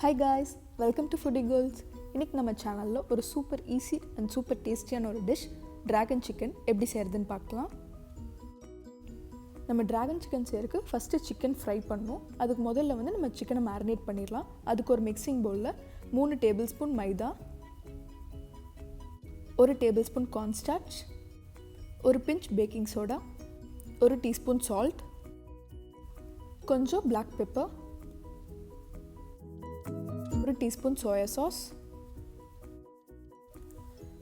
Hi guys, welcome to Foodie Girls. இன்னைக்கு நம்ம சேனலில் ஒரு சூப்பர் ஈஸி அண்ட் சூப்பர் டேஸ்டியான ஒரு டிஷ் டிராகன் சிக்கன் எப்படி செய்கிறதுன்னு பார்க்கலாம். நம்ம டிராகன் சிக்கன் செய்யறதுக்கு ஃபஸ்ட்டு சிக்கன் ஃப்ரை பண்ணணும். அதுக்கு முதல்ல நம்ம சிக்கனை மேரினேட் பண்ணிடலாம். அதுக்கு ஒரு மிக்சிங் பவுலில் 3 tablespoon maida, 1 tablespoon cornstarch, ஒரு pinch baking soda, 1 teaspoon salt, கொஞ்சம் black pepper, 1 teaspoon soya sauce,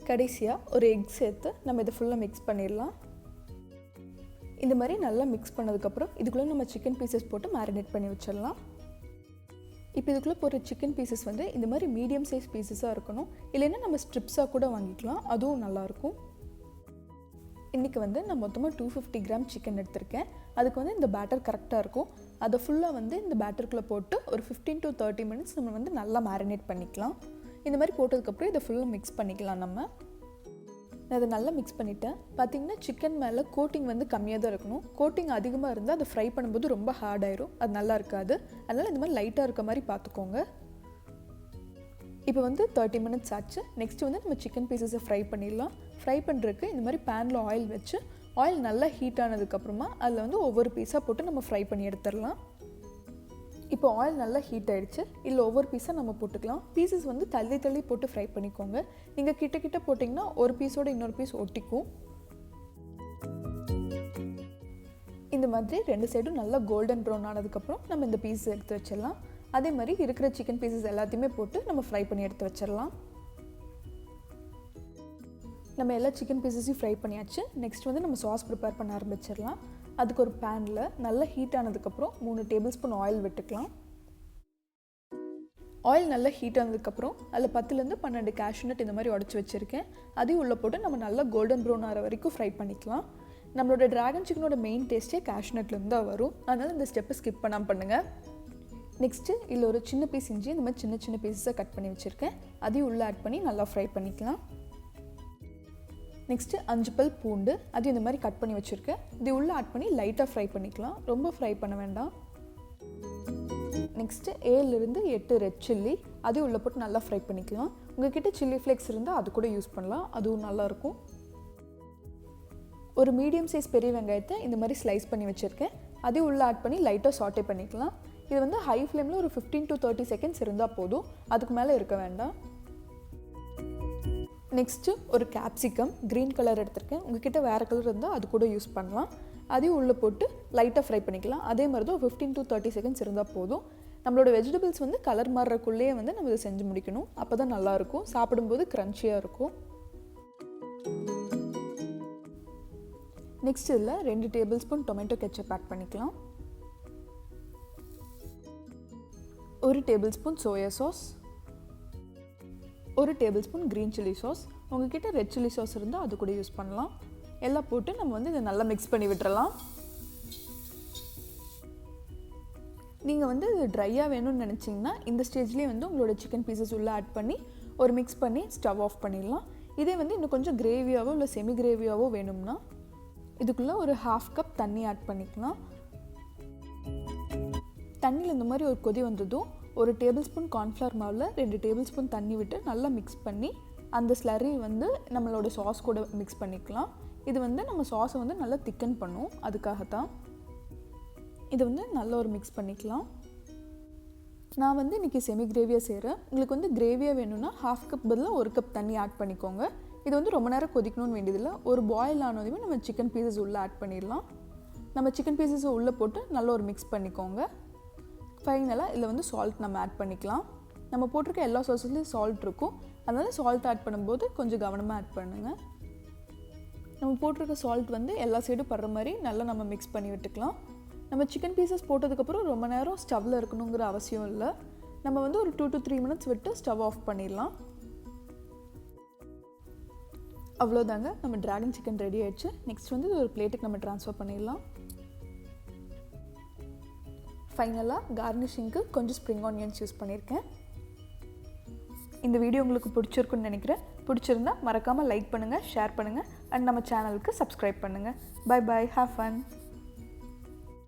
கடைசியாக ஒரு எக் சேர்த்து நம்ம இதை ஃபுல்லாக மிக்ஸ் பண்ணிடலாம். இந்த மாதிரி நல்லா மிக்ஸ் பண்ணதுக்கப்புறம் இதுக்குள்ளே நம்ம சிக்கன் பீசஸ் போட்டு மேரினேட் பண்ணி வச்சிடலாம். இப்போ இதுக்குள்ளே போகிற சிக்கன் பீசஸ் இந்த மாதிரி மீடியம் சைஸ் பீசஸாக இருக்கணும். இல்லைன்னா நம்ம ஸ்ட்ரிப்ஸாக கூட வாங்கிக்கலாம், அதுவும் நல்லாயிருக்கும். இன்றைக்கி நான் மொத்தமாக 250 கிராம் சிக்கன் எடுத்திருக்கேன். அதுக்கு இந்த பேட்டர் கரெக்டாக இருக்கும். அதை ஃபுல்லாக இந்த பேட்டருக்குள்ளே போட்டு ஒரு 15 to 30 மினிட்ஸ் நம்ம நல்லா மேரினேட் பண்ணிக்கலாம். இந்த மாதிரி போட்டதுக்கப்புறம் இதை ஃபுல்லாக மிக்ஸ் பண்ணிக்கலாம். நான் அதை நல்லா மிக்ஸ் பண்ணிட்டேன். பார்த்திங்கன்னா சிக்கன் மேலே கோட்டிங் கம்மியாக தான் இருக்கணும். கோட்டிங் அதிகமாக இருந்தால் அதை ஃப்ரை பண்ணும்போது ரொம்ப ஹார்ட் ஆயிரும், அது நல்லா இருக்காது. அதனால் இந்த மாதிரி லைட்டாக இருக்க மாதிரி பார்த்துக்கோங்க. இப்போ 30 மினிட்ஸ் ஆச்சு. நெக்ஸ்ட்டு நம்ம சிக்கன் பீசஸை ஃப்ரை பண்ணிடலாம். ஃப்ரை பண்ணுறதுக்கு இந்த மாதிரி பேனில் ஆயில் வச்சு ஆயில் நல்லா ஹீட் ஆனதுக்கப்புறமா அதில் ஒவ்வொரு பீஸாக போட்டு நம்ம ஃப்ரை பண்ணி எடுத்துடலாம். இப்போ ஆயில் நல்லா ஹீட் ஆகிடுச்சு. இல்லை ஒவ்வொரு பீஸாக நம்ம போட்டுக்கலாம். பீசஸ் தள்ளி தள்ளி போட்டு ஃப்ரை பண்ணிக்கோங்க. நீங்கள் கிட்ட கிட்ட போட்டிங்கன்னா ஒரு பீஸோட இன்னொரு பீஸ் ஒட்டிக்கும். இந்த மாதிரி 2 சைடும் நல்லா கோல்டன் ப்ரௌன் ஆனதுக்கப்புறம் நம்ம இந்த பீஸ் எடுத்து வச்சிடலாம். அதே மாதிரி இருக்கிற சிக்கன் பீசஸ் எல்லாத்தையுமே போட்டு நம்ம ஃப்ரை பண்ணி எடுத்து வச்சிடலாம். நம்ம எல்லா சிக்கன் பீசஸையும் ஃப்ரை பண்ணியாச்சு. நெக்ஸ்ட் நம்ம சாஸ் ப்ரிப்பேர் பண்ண ஆரம்பிச்சிடலாம். அதுக்கு ஒரு பேனில் நல்லா ஹீட் ஆனதுக்கப்புறம் 3 டேபிள் ஸ்பூன் ஆயில் விட்டுக்கலாம். ஆயில் நல்லா ஹீட் ஆனதுக்கப்புறம் அதில் 10 to 12 கேஷ்யூநட் இந்த மாதிரி உடச்சி வச்சுருக்கேன். அதையும் உள்ளே போட்டு நம்ம நல்லா கோல்டன் ப்ரௌன் ஆகிற வரைக்கும் ஃப்ரை பண்ணிக்கலாம். நம்மளோட டிராகன் சிக்கனோட மெயின் டேஸ்ட்டே கேஷ்யூநட்லேருந்து தான் வரும். அதனால் இந்த ஸ்டெப்பை ஸ்கிப் பண்ணாமல் பண்ணுங்கள். நெக்ஸ்ட்டு இதில் ஒரு சின்ன பீஸ் இஞ்சி இந்த மாதிரி சின்ன சின்ன பீஸஸாக கட் பண்ணி வச்சுருக்கேன். அதையும் உள்ளே ஆட் பண்ணி நல்லா ஃப்ரை பண்ணிக்கலாம். நெக்ஸ்ட்டு 5 பல் பூண்டு அதையும் இந்த மாதிரி கட் பண்ணி வச்சுருக்கேன். இது உள்ளே ஆட் பண்ணி லைட்டாக ஃப்ரை பண்ணிக்கலாம், ரொம்ப ஃப்ரை பண்ண வேண்டாம். நெக்ஸ்ட்டு 7 to 8 ரெட் சில்லி அதையும் உள்ளே போட்டு நல்லா ஃப்ரை பண்ணிக்கலாம். உங்கள் கிட்டே சில்லி ஃப்ளேக்ஸ் இருந்தால் அது கூட யூஸ் பண்ணலாம், அதுவும் நல்லாயிருக்கும். ஒரு மீடியம் சைஸ் பெரிய வெங்காயத்தை இந்த மாதிரி ஸ்லைஸ் பண்ணி வச்சுருக்கேன். அதையும் உள்ளே ஆட் பண்ணி லைட்டாக சாட்டே பண்ணிக்கலாம். இது ஹை ஃப்ளேமில் ஒரு 15 to 30 செகண்ட்ஸ் இருந்தால் போதும், அதுக்கு மேலே இருக்க வேண்டாம். நெக்ஸ்ட்டு ஒரு கேப்சிகம் க்ரீன் கலர் எடுத்திருக்கேன். உங்ககிட்ட வேறு கலர் இருந்தால் அது கூட யூஸ் பண்ணலாம். அதையும் உள்ளே போட்டு லைட்டாக ஃப்ரை பண்ணிக்கலாம். அதே மாதிரி தான் 15 to 30 செகண்ட்ஸ் இருந்தால் போதும். நம்மளோட வெஜிடபிள்ஸ் கலர் மாறுறக்குள்ளேயே நம்ம இதை செஞ்சு முடிக்கணும். அப்போ தான் நல்லாயிருக்கும், சாப்பிடும்போது க்ரன்ச்சியாக இருக்கும். நெக்ஸ்ட் இதில் 2 tablespoon tomato ketchup add பண்ணிக்கலாம். 1 tablespoon soya sauce, 1 tablespoon green chilli sauce. உங்ககிட்ட ரெட் சில்லி சாஸ் இருந்தால் அது கூட யூஸ் பண்ணலாம். எல்லாம் போட்டு நம்ம இதை நல்லா மிக்ஸ் பண்ணி விட்டுறலாம். நீங்கள் இது ட்ரையாக வேணும்னு நினச்சிங்கன்னா இந்த ஸ்டேஜ்லேயே உங்களோட சிக்கன் பீசஸ் உள்ளே ஆட் பண்ணி ஒரு மிக்ஸ் பண்ணி ஸ்டவ் ஆஃப் பண்ணிடலாம். இதே இன்னும் கொஞ்சம் கிரேவியாவோ இல்லை செமி கிரேவியாவோ வேணும்னா இதுக்குள்ளே ஒரு 1/2 கப் தண்ணி ஆட் பண்ணிக்கலாம். தண்ணியில் இந்த மாதிரி ஒரு கொதி வந்ததும் 1 டேபிள் ஸ்பூன் கார்ன்ஃப்ளவர் மாவில் 2 டேபிள் ஸ்பூன் தண்ணி விட்டு நல்லா மிக்ஸ் பண்ணி அந்த ஸ்லரி நம்மளோட சாஸ் கூட மிக்ஸ் பண்ணிக்கலாம். இது நம்ம சாஸை நல்லா திக்கன் பண்ணும், அதுக்காகத்தான். இது நல்ல ஒரு மிக்ஸ் பண்ணிக்கலாம். நான் இன்றைக்கி செமி கிரேவியாக செய்கிறேன். உங்களுக்கு கிரேவியாக வேணும்னா 1/2 கப் பதிலாக 1 கப் தண்ணி ஆட் பண்ணிக்கோங்க. இது ரொம்ப நேரம் கொதிக்கணும்னு வேண்டியதில்லை. ஒரு பாயில் ஆனதுமே நம்ம சிக்கன் பீசஸ் உள்ளே ஆட் பண்ணிடலாம். நம்ம சிக்கன் பீசஸை உள்ளே போட்டு நல்ல ஒரு மிக்ஸ் பண்ணிக்கோங்க. ஃபைனலாக இதில் சால்ட் நம்ம ஆட் பண்ணிக்கலாம். நம்ம போட்டிருக்க எல்லா சாஸஸ்லேயும் சால்ட் இருக்கும், அதனால் சால்ட் ஆட் பண்ணும்போது கொஞ்சம் கவனமாக ஆட் பண்ணுங்கள். நம்ம போட்டிருக்க சால்ட் எல்லா சைடும் படுற மாதிரி நல்லா நம்ம மிக்ஸ் பண்ணி விட்டுக்கலாம். நம்ம சிக்கன் பீசஸ் போட்டதுக்கப்புறம் ரொம்ப நேரம் ஸ்டவ்வில் இருக்கணுங்கிற அவசியம் இல்லை. நம்ம ஒரு 2 to 3 மினிட்ஸ் விட்டு ஸ்டவ் ஆஃப் பண்ணிடலாம். அவ்வளோதாங்க, நம்ம டிராகன் சிக்கன் ரெடி ஆயிடுச்சு. நெக்ஸ்ட் இது ஒரு பிளேட்டுக்கு நம்ம ட்ரான்ஸ்ஃபர் பண்ணிடலாம். ஃபைனலாக கார்னிஷிங்க்கு கொஞ்சம் ஸ்ப்ரிங் ஆனியன்ஸ் யூஸ் பண்ணியிருக்கேன். இந்த வீடியோ உங்களுக்கு பிடிச்சிருக்குன்னு நினைக்கிறேன். பிடிச்சிருந்தா மறக்காமல் லைக் பண்ணுங்கள், ஷேர் பண்ணுங்கள் அண்ட் நம்ம சேனலுக்கு சப்ஸ்கிரைப் பண்ணுங்கள். Bye bye, have fun.